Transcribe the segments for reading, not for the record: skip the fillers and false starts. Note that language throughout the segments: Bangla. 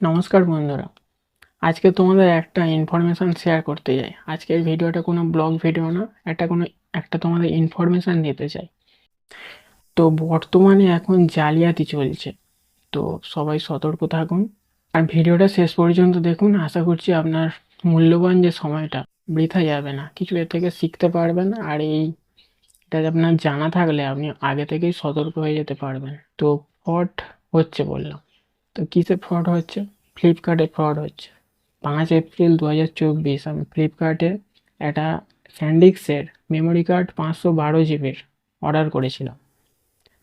নমস্কার বন্ধুরা, আজকে তোমাদের একটা ইনফরমেশন শেয়ার করতে চাই। আজকের ভিডিওটা কোনো ব্লগ ভিডিও না, একটা তোমাদের ইনফরমেশন দিতে চাই। তো বর্তমানে এখন জালিয়াতি চলছে, তো সবাই সতর্ক থাকুন আর ভিডিওটা শেষ পর্যন্ত দেখুন। আশা করছি আপনার মূল্যবান যে সময়টা বৃথা যাবে না, কিছু এর থেকে শিখতে পারবেন। আর এটা আপনার জানা থাকলে আপনি আগে থেকেই সতর্ক হয়ে যেতে পারবেন। তো ফ্রড হচ্ছে বললাম, তো কিসে ফ্রড হচ্ছে? ফ্লিপকার্টে ফ্রড হচ্ছে। 5 এপ্রিল 2024 আমি ফ্লিপকার্টে একটা স্যান্ডিক্সের মেমোরি কার্ড 512 জিবির অর্ডার করেছিলাম,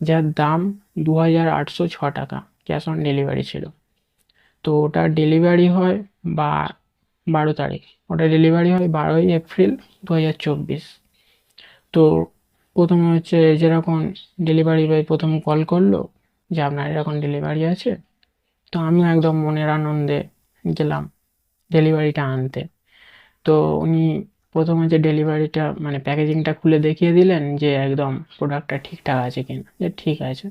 যার দাম 2806 টাকা। ক্যাশ অন ডেলিভারি ছিল। তো ওটা ডেলিভারি হয় বা 12 তারিখ, ওটা ডেলিভারি হয় 12ই এপ্রিল 2024। তো প্রথমে হচ্ছে যেরকম ডেলিভারি বয় প্রথম কল করলো যে আপনার এরকম ডেলিভারি আছে। তো আমিও একদম মনের আনন্দে গেলাম ডেলিভারিটা আনতে। তো উনি প্রথমে যে ডেলিভারিটা মানে প্যাকেজিংটা খুলে দেখিয়ে দিলেন যে একদম প্রোডাক্টটা ঠিকঠাক আছে কিনা, যে ঠিক আছে।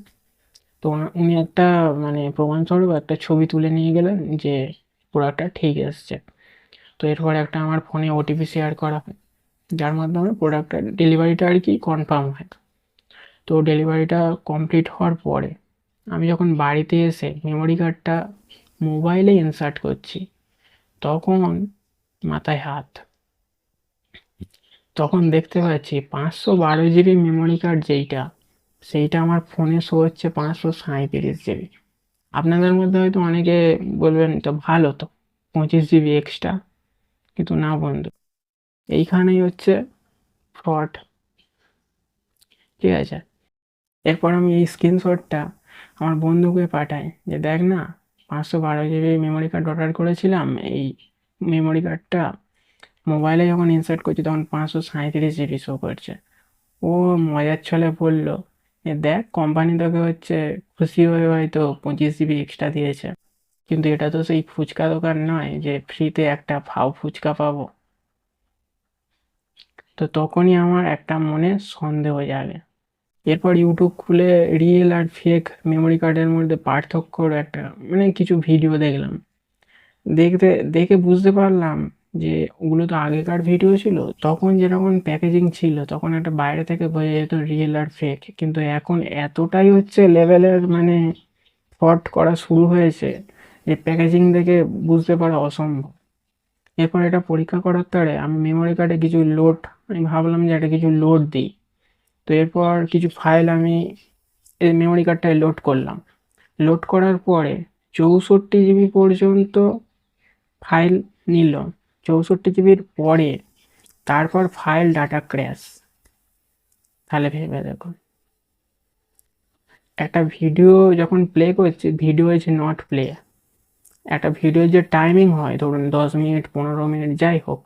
তো উনি একটা মানে প্রমাণস্বরূপ একটা ছবি তুলে নিয়ে গেলেন যে প্রোডাক্টটা ঠিক এসছে। তো এরপর একটা আমার ফোনে ওটিপি শেয়ার করা হয়, যার মাধ্যমে প্রোডাক্টের ডেলিভারিটা আর কি কনফার্ম হয়। তো ডেলিভারিটা কমপ্লিট হওয়ার পরে আমি যখন বাড়িতে এসে মেমোরি কার্ডটা মোবাইলে ইনসার্ট করছি, তখন মাথায় হাত। তখন দেখতে পাচ্ছি 512 জিবি মেমোরি কার্ড সেইটা আমার ফোনে শো হচ্ছে 537 জিবি। আপনাদের মধ্যে হয়তো অনেকে বলবেন তো ভালো, তো 25 জিবি এক্সট্রা। কিন্তু না বন্ধু, এইখানেই হচ্ছে ফ্রড। ঠিক আছে, এরপর আমি এই স্ক্রিনশটটা আমার বন্ধুকে পাঠাই যে দেখ না, 512 জিবি মেমোরি কার্ড অর্ডার করেছিলাম, এই মেমোরি কার্ডটা মোবাইলে যখন ইনসার্ট করছি তখন 537 জিবি শো করছে। ও মজার ছলে বললো যে দেখ, কোম্পানি তোকে হচ্ছে খুশি হয়ে হয়তো 25 জিবি এক্সট্রা দিয়েছে, কিন্তু এটা তো সেই ফুচকা দোকান নয় যে ফ্রিতে একটা ফাও ফুচকা পাবো। তো তখনই আমার একটা মনে সন্দেহ জাগে। এরপর ইউটিউব খুলে রিয়েল আর ফেক মেমোরি কার্ডের মধ্যে পার্থক্যর একটা মানে কিছু ভিডিও দেখলাম। দেখতে দেখে বুঝতে পারলাম যে ওগুলো তো আগেকার ভিডিও ছিল, তখন যেরকম প্যাকেজিং ছিল তখন একটা বাইরে থেকে বোঝা যেত রিয়েল আর ফেক। কিন্তু এখন এতটাই হচ্ছে লেভেলের মানে ফ্রড করা শুরু হয়েছে যে প্যাকেজিং দেখে বুঝতে পারা অসম্ভব। এরপর এটা পরীক্ষা করার পরে আমি মেমোরি কার্ডে কিছু লোড, আমি ভাবলাম যে এটা কিছু লোড দিই। তো এরপর কিছু ফাইল আমি এই মেমোরি কার্ডটায় লোড করলাম। লোড করার পরে 64 জিবি পর্যন্ত ফাইল নিল। 64 জিবির পরে তারপর ফাইল ডাটা ক্র্যাশ। তাহলে ভেবে দেখুন, একটা ভিডিও যখন প্লে করছি, ভিডিও ইজ নট প্লে। একটা ভিডিওর যে টাইমিং হয় ধরুন 10 মিনিট 15 মিনিট যাই হোক,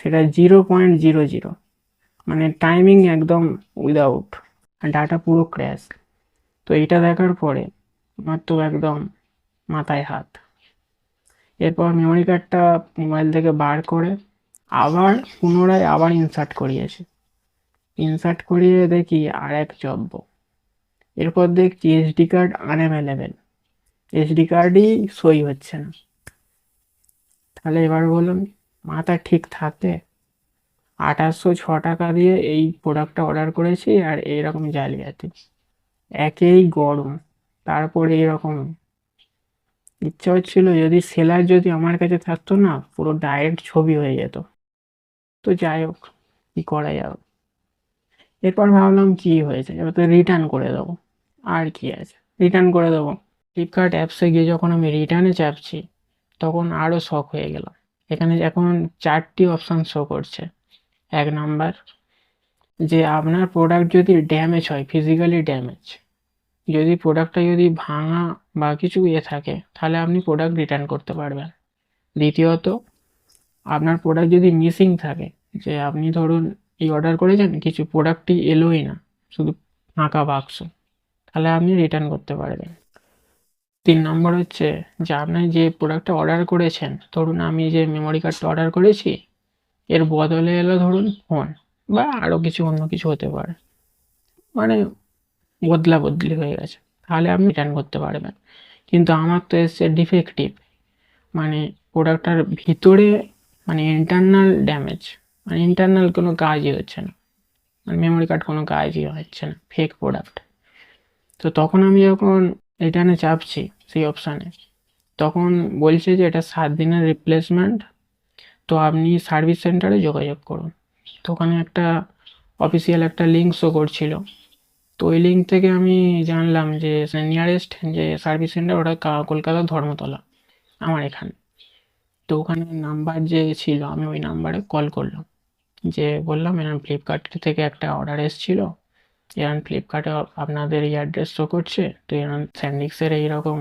সেটা 0.00, মানে টাইমিং একদম উইদাউট, ডাটা পুরো ক্র্যাশ। তো এইটা দেখার পরে আমার তো একদম মাথায় হাত। এরপর মেমোরি কার্ডটা মোবাইল থেকে বার করে আবার পুনরায় আবার ইনসার্ট করিয়েছি। ইনসার্ট করিয়ে দেখি আর এক জব্ব। এরপর দেখছি এসডি কার্ড আনঅ্যাভেলেবেল, এসডি কার্ডই সই হচ্ছে না। তাহলে এবার বলুন, মাথা ঠিক থাকে? 2806 টাকা দিয়ে এই প্রোডাক্টটা অর্ডার করেছি আর এইরকম জালিয়াতি। একেই গরম, তারপরে এরকম। ইচ্ছা হচ্ছিল যদি সেলার যদি আমার কাছে থাকতো না, পুরো ডাইরেক্ট ছবি হয়ে যেত। তো যাই হোক, কি করা যাবে। এরপর ভাবলাম কি হয়েছে, এবার তো রিটার্ন করে দেবো। আর কি আছে, রিটার্ন করে দেবো। ফ্লিপকার্ট অ্যাপসে গিয়ে যখন আমি রিটার্নে চাপছি, তখন আরও শক হয়ে গেলাম। এখানে এখন 4টি অপশান শো করছে। 1 নাম্বার, যে আপনার প্রোডাক্ট যদি ড্যামেজ হয়, ফিজিক্যালি ড্যামেজ, যদি প্রোডাক্টটা যদি ভাঙা বা কিছু থাকে, তাহলে আপনি প্রোডাক্ট রিটার্ন করতে পারবেন। দ্বিতীয়ত, আপনার প্রোডাক্ট যদি মিসিং থাকে, যে আপনি ধরুন এই অর্ডার করেছেন কিছু প্রোডাক্টই এলোই না, শুধু ফাঁকা বাক্স, তাহলে আপনি রিটার্ন করতে পারবেন। 3 নম্বর হচ্ছে যে আপনি যে প্রোডাক্টটা অর্ডার করেছেন, ধরুন আমি যে মেমোরি কার্ডটা অর্ডার করেছি, এর বদলে এলো ধরুন ফোন বা আরও কিছু অন্য কিছু হতে পারে, মানে বদলা বদলি হয়ে গেছে, তাহলে আপনি রিটার্ন করতে পারবেন। কিন্তু আমার তো এসছে ডিফেক্টিভ, মানে প্রোডাক্টটার ভিতরে মানে ইন্টারনাল ড্যামেজ, মানে ইন্টারনাল কোনো কাজই হচ্ছে না, মানে মেমোরি কার্ড কোনো কাজই হচ্ছে না, ফেক প্রোডাক্ট। তো তখন আমি যখন রিটার্নে চাপছি সেই অপশানে, তখন বলছে যে এটা 7 দিনের রিপ্লেসমেন্ট, তো আপনি সার্ভিস সেন্টারে যোগাযোগ করুন। তো ওখানে একটা অফিসিয়াল একটা লিঙ্ক শো করছিল, তো ওই লিঙ্ক থেকে আমি জানলাম যে নিয়ারেস্ট যে সার্ভিস সেন্টার ওটা কলকাতার ধর্মতলা আমার এখানে। তো ওখানে নাম্বার যে ছিল, আমি ওই নাম্বারে কল করলাম, যে বললাম এরকম ফ্লিপকার্ট থেকে একটা অর্ডার এসেছিল, এরকম ফ্লিপকার্টে আপনাদের এই অ্যাড্রেস শো করছে, তো এরকম স্যান্ডিক্সের এইরকম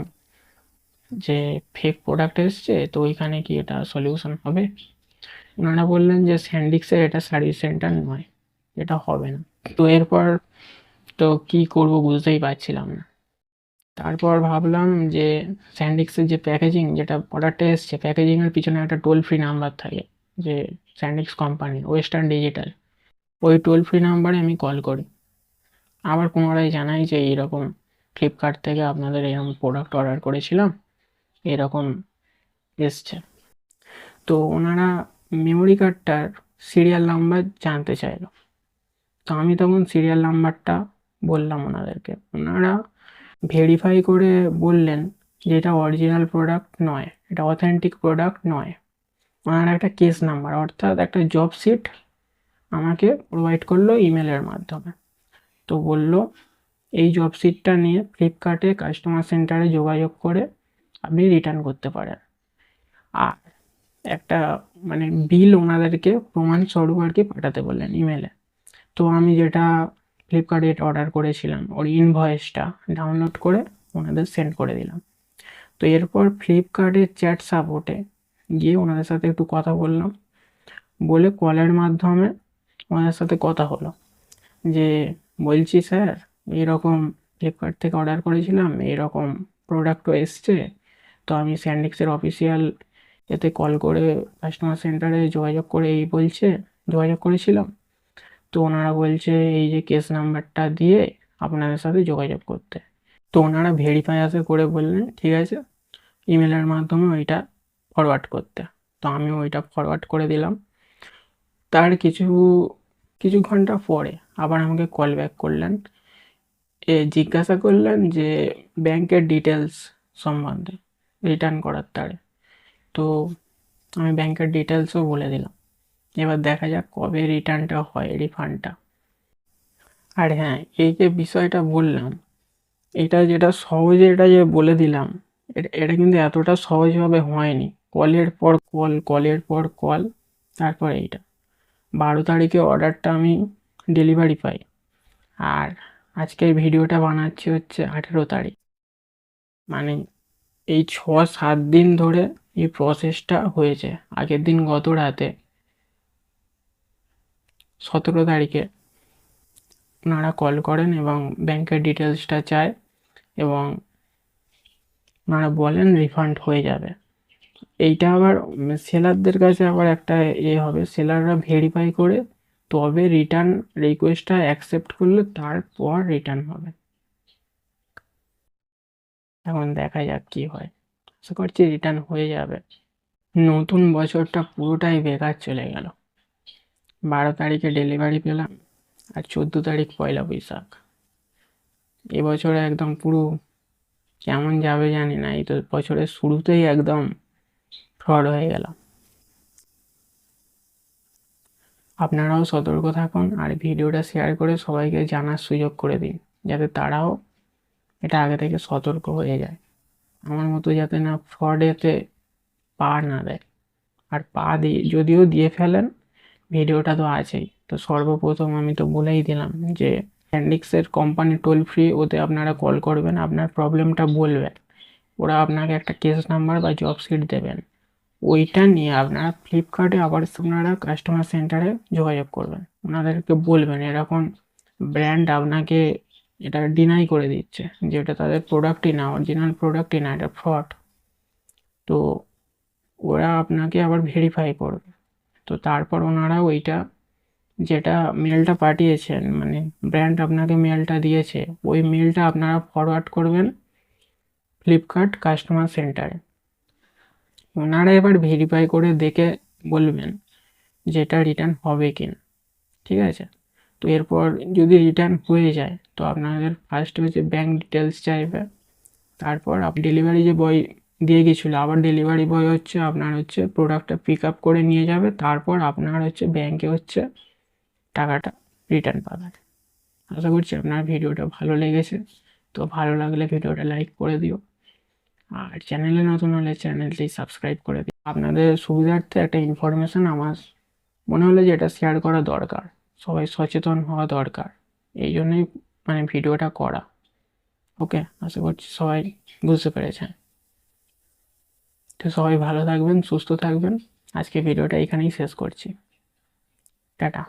যে ফেক প্রোডাক্ট এসছে, তো ওইখানে কি এটা সলিউশন হবে? ওনারা বললেন যে স্যান্ডিক্সের এটা সার্ভিস সেন্টার নয়, এটা হবে না। তো এরপর তো কি করব বুঝতেই পারছিলাম না। তারপর ভাবলাম যে স্যান্ডিক্সের যে প্যাকেজিং, যেটা প্রোডাক্টে এসছে, প্যাকেজিংয়ের পিছনে একটা টোল ফ্রি নাম্বার থাকে, যে স্যান্ডিক্স কোম্পানি ওয়েস্টার্ন ডিজিটাল, ওই টোল ফ্রি নাম্বারে আমি কল করি। আবার পুনরায় জানাই যে এইরকম ফ্লিপকার্ট থেকে আপনাদের এরকম প্রোডাক্ট অর্ডার করেছিলাম, এরকম এসছে। তো ওনারা মেমোরি কার্ডটার সিরিয়াল নাম্বার জানতে চাইলো। তো আমি তখন সিরিয়াল নাম্বারটা বললাম ওনাদেরকে। ওনারা ভেরিফাই করে বললেন যে এটা অরিজিনাল প্রোডাক্ট নয়, এটা অথেন্টিক প্রোডাক্ট নয়। ওনারা একটা কেস নাম্বার, অর্থাৎ একটা জব শিট আমাকে প্রোভাইড করলো ইমেলের মাধ্যমে। তো বলল এই জব শিটটা নিয়ে ফ্লিপকার্টে কাস্টমার সেন্টারে যোগাযোগ করে আপনি রিটার্ন করতে পারেন। আর একটা মানে বিল ওনাদেরকে প্রমাণস্বরূপ আর কি পাঠাতে বললেন ইমেলে। তো আমি যেটা ফ্লিপকার্টে অর্ডার করেছিলাম ওর ইনভয়েসটা ডাউনলোড করে ওনাদের সেন্ড করে দিলাম। তো এরপর ফ্লিপকার্টের চ্যাট সাপোর্টে গিয়ে ওনাদের সাথে একটু কথা বললাম, বলে কলের মাধ্যমে ওনাদের সাথে কথা হলো যে বলছি স্যার এইরকম ফ্লিপকার্ট থেকে অর্ডার করেছিলাম, এইরকম প্রোডাক্টও এসছে, তো আমি স্যান্ডিক্সের অফিসিয়াল এতে কল করে কাস্টমার সেন্টারে যোগাযোগ করেছিলাম। তো ওনারা বলছে এই যে কেস নাম্বারটা দিয়ে আপনাদের সাথে যোগাযোগ করতে। তো ওনারা ভেরিফাই করে বললেন ঠিক আছে, ইমেলের মাধ্যমে ওইটা ফরওয়ার্ড করতে। তো আমি ওইটা ফরওয়ার্ড করে দিলাম। তার কিছু কিছু ঘন্টা পরে আবার আমাকে কল ব্যাক করলেন, জিজ্ঞাসা করলেন যে ব্যাংকের ডিটেলস সম্বন্ধে রিটার্ন করার তারে। তো আমি ব্যাংকের ডিটেলসও বলে দিলাম। এবার দেখা যাক কবে রিটার্নটা হয়, রিফান্ডটা। আর হ্যাঁ, এই যে বিষয়টা বললাম, এটা যেটা সহজে এটা যে বলে দিলাম, এটা কিন্তু এতটা সহজভাবে হয়নি। কলের পর কল, কলের পর কল, তারপর এইটা 12 তারিখে অর্ডারটা আমি ডেলিভারি পাই। আর আজকের ভিডিওটা বানাচ্ছি হচ্ছে 18 তারিখ, মানে এই 6-7 দিন ধরে এই প্রসেসটা হয়েছে। আগের দিন গত রাতে 17 তারিখে ওনারা কল করেন এবং ব্যাংকের ডিটেলসটা চায় এবং ওনারা বলেন রিফান্ড হয়ে যাবে। এইটা আবার সেলারদের কাছে আবার একটা হবে, সেলাররা ভেরিফাই করে তবে রিটার্ন রিকোয়েস্টটা অ্যাকসেপ্ট করলে তারপর রিটার্ন হবে। এখন দেখা যাক কি হয়, আশা করছি রিটার্ন হয়ে যাবে। নতুন বছরটা পুরোটাই বেকার চলে গেল। 12 তারিখে ডেলিভারি পেলাম আর 14 তারিখ পয়লা বৈশাখ। এবছরে একদম পুরো কেমন যাবে জানি না, এই তো বছরের শুরুতেই একদম ফ্রড হয়ে গেলাম। আপনারাও সতর্ক থাকুন আর ভিডিওটা শেয়ার করে সবাইকে জানার সুযোগ করে দিন, যাতে তারাও এটা আগে থেকে সতর্ক হয়ে যায়, আমার মতো যাতে না ফ্রডেতে পা না দেয়। আর পা দিয়ে যদিও দিয়ে ফেলেন, ভিডিওটা তো আছেই। তো সর্বপ্রথম আমি তো বলেই দিলাম যে স্যান্ডিক্সের কোম্পানি টোল ফ্রি, ওতে আপনারা কল করবেন, আপনার প্রবলেমটা বলবেন, ওরা আপনাকে একটা কেস নাম্বার বা জব শিট দেবেন। ওইটা নিয়ে আপনারা ফ্লিপকার্টে আবার আপনারা কাস্টমার সেন্টারে যোগাযোগ করবেন, ওনাদেরকে বলবেন এরকম ব্র্যান্ড আপনাকে এটা ডিনাই করে দিচ্ছে যে এটা তাদের প্রোডাক্টই না, অরিজিনাল প্রোডাক্টই না, এটা ফ্রড। তো ওরা আপনাকে আবার ভেরিফাই করবে। তো তারপর ওনারা ওইটা যেটা মেলটা পাঠিয়েছেন, মানে ব্র্যান্ড আপনাকে মেলটা দিয়েছে, ওই মেলটা আপনারা ফরওয়ার্ড করবেন ফ্লিপকার্ট কাস্টমার সেন্টারে। ওনারা এবার ভেরিফাই করে দেখে বলবেন যে এটা রিটার্ন হবে কিনা, ঠিক আছে? তো এরপর যদি রিটার্ন হয়ে যায় তো আপনাদের ফার্স্ট হচ্ছে ব্যাঙ্ক ডিটেলস চাইবে, তারপর ডেলিভারি যে বয় দিয়ে গেছিলো আবার ডেলিভারি বয় হচ্ছে আপনার হচ্ছে প্রোডাক্টটা পিক আপ করে নিয়ে যাবে, তারপর আপনার হচ্ছে ব্যাংকে হচ্ছে টাকাটা রিটার্ন পাবেন। আশা করছি আপনার ভিডিওটা ভালো লেগেছে। তো ভালো লাগলে ভিডিওটা লাইক করে দিও, আর চ্যানেলে নতুন হলে চ্যানেলটি সাবস্ক্রাইব করে দিও। আপনাদের সুবিধার্থে একটা ইনফরমেশন আমার মনে হলো যে এটা শেয়ার করা দরকার, সবাই সচেতন হওয়া দরকার, এই জন্যই মানে ভিডিওটা করা। ওকে, আশা করছি সবাই বুঝতে পেরেছেন। তো সবাই ভালো থাকবেন, সুস্থ থাকবেন। আজকে ভিডিওটা এখানেই শেষ করছি। টাটা।